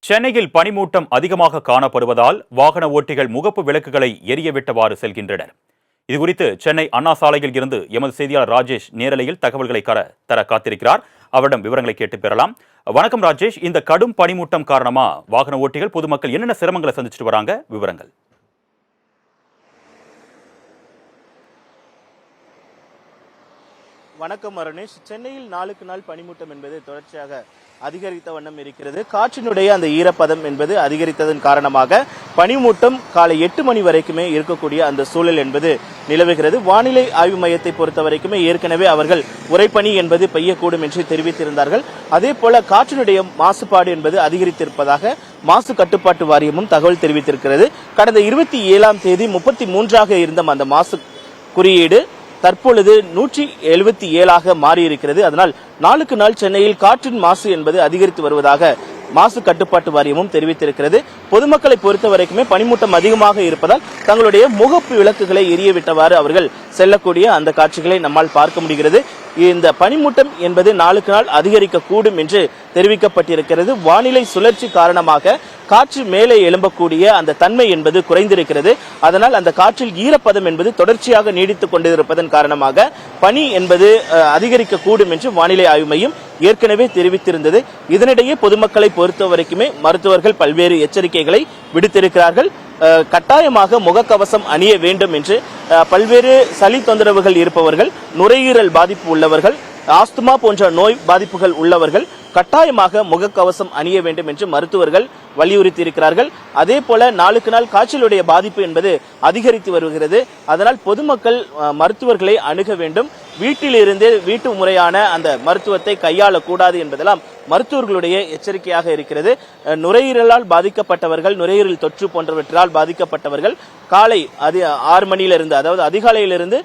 சென்னையில் பனிமூட்டம் அதிகமாக காணப்படுவதால் வாகன ஓட்டிகள் முகப்பு விளக்குகளை எரியவிட்டவாறு செல்கின்றனர். இதுகுறித்து சென்னை அண்ணா சாலையில் இருந்து எமது செய்தியாளர் ராஜேஷ் நேரலையில் தகவல்களை தர காத்திருக்கிறார். அவரிடம் விவரங்களை கேட்டு பெறலாம். வணக்கம் ராஜேஷ், இந்த கடும் பனிமூட்டம் காரணமா வாகன ஓட்டிகள் பொதுமக்கள் என்னென்ன சிரமங்களை சந்திச்சுட்டு வராங்க, விவரங்கள்? வணக்கம் அருணேஷ். சென்னையில் நாளுக்கு நாள் பனிமூட்டம் என்பது தொடர்ச்சியாக அதிகரித்த வண்ணம் இருக்கிறது. காற்றினுடைய அந்த ஈரப்பதம் என்பது அதிகரித்ததன் காரணமாக பனிமூட்டம் காலை 8 மணி வரைக்குமே இருக்கக்கூடிய அந்த சூழல் என்பது நிலவுகிறது. வானிலை ஆய்வு மையத்தை பொறுத்த வரைக்குமே ஏற்கனவே அவர்கள் உறைபனி என்பது பெய்யக்கூடும் என்று தெரிவித்திருந்தார்கள். அதே போல காற்றினுடைய மாசுபாடு என்பது அதிகரித்திருப்பதாக மாசு கட்டுப்பாட்டு வாரியமும் தகவல் தெரிவித்திருக்கிறது. கடந்த 27ஆம் தேதி 33ஆக இருந்த அந்த மாசு குறியீடு தற்பொழுது 177ஆக மாறியிருக்கிறது. அதனால் நாளுக்கு நாள் சென்னையில் காற்றின் மாசு என்பது அதிகரித்து வருவதாக மாசு கட்டுப்பாட்டு வாரியமும் தெரிவித்திருக்கிறது. பொதுமக்களை பொறுத்த வரைக்குமே பனிமூட்டம் அதிகமாக இருப்பதால் தங்களுடைய முகப்பு விளக்குகளை எரியவிட்டவாறு அவர்கள் செல்லக்கூடிய அந்த காட்சிகளை நம்மால் பார்க்க முடிகிறது. இந்த பனிமூட்டம் என்பது நாளுக்கு நாள் அதிகரிக்கக்கூடும் என்று தெரிவிக்கப்பட்டிருக்கிறது. வானிலை சுழற்சி காரணமாக காற்று மேலே எழும்பக்கூடிய அந்த தன்மை என்பது குறைந்திருக்கிறது. அதனால் அந்த காற்றில் ஈரப்பதம் என்பது தொடர்ச்சியாக நீடித்துக் கொண்டிருப்பதன் காரணமாக பனி என்பது அதிகரிக்கக்கூடும் என்று வானிலை ஆய்வு மையம் ஏற்கனவே தெரிவித்திருந்தது. இதனிடையே பொதுமக்களை பொறுத்த வரைக்குமே மருத்துவர்கள் பல்வேறு எச்சரிக்கைகளை விடுத்திருக்கிறார்கள். கட்டாயமாக முகக்கவசம் அணிய வேண்டும் என்று, பல்வேறு சளி தொந்தரவுகள் இருப்பவர்கள், நுரையீரல் பாதிப்பு உள்ளவர்கள், ஆஸ்துமா போன்ற நோய் பாதிப்புகள் உள்ளவர்கள் கட்டாயமாக முகக்கவசம் அணிய வேண்டும் என்று மருத்துவர்கள் வலியுறுத்தி இருக்கிறார்கள். அதே போல நாளுக்கு நாள் காய்ச்சலுடைய பாதிப்பு என்பது அதிகரித்து வருகிறது. அதனால் பொதுமக்கள் மருத்துவர்களை அணுக வேண்டும். வீட்டிலிருந்தே வீட்டு முறையான அந்த மருத்துவத்தை கையாளக்கூடாது என்பதெல்லாம் மருத்துவர்களுடைய எச்சரிக்கையாக இருக்கிறது. நுரையீரலால் பாதிக்கப்பட்டவர்கள், நுரையீரல் தொற்று போன்றவற்றால் பாதிக்கப்பட்டவர்கள் காலை 6 மணியிலிருந்து, அதாவது அதிகாலையிலிருந்து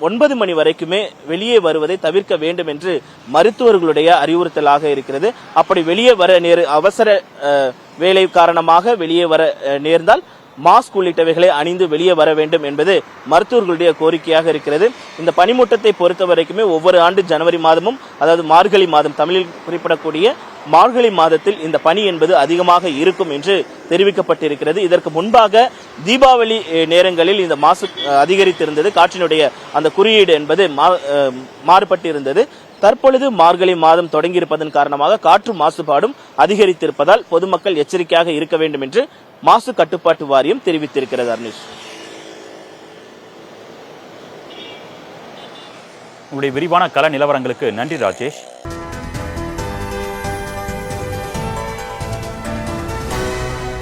9 மணி வரைக்குமே வெளியே வருவதை தவிர்க்க வேண்டும் என்று மருத்துவர்களுடைய அறிவுறுத்தலாக இருக்கிறது. அப்படி வெளியே வர அவசர வேலை காரணமாக வெளியே வர நேர்ந்தால் மாஸ்க் உள்ளிட்டவைகளை அணிந்து வெளியே வர வேண்டும் என்பது மருத்துவர்களுடைய கோரிக்கையாக இருக்கிறது. இந்த பனிமூட்டத்தை பொறுத்த வரைக்குமே ஒவ்வொரு ஆண்டு ஜனவரி மாதமும், அதாவது மார்கழி மாதம், தமிழில் குறிப்பிடக்கூடிய மார்கழி மாதத்தில் இந்த பனி என்பது அதிகமாக இருக்கும் என்று தெரிவிக்கப்பட்டிருக்கிறது. இதற்கு முன்பாக தீபாவளி நேரங்களில் இந்த மாசு அதிகரித்திருந்தது. காற்றினுடைய அந்த குறியீடு என்பது மாறுபட்டிருந்தது. தற்பொழுது மார்கழி மாதம் தொடங்கியிருப்பதன் காரணமாக காற்று மாசுபாடும் அதிகரித்திருப்பதால் பொதுமக்கள் எச்சரிக்கையாக இருக்க வேண்டும் என்று மாசு கட்டுப்பாட்டு வாரியம் தெரிவித்திருக்கிறது. அர்னிஷ், உங்களுடைய விரிவான கள நிலவரங்களுக்கு நன்றி ராஜேஷ்.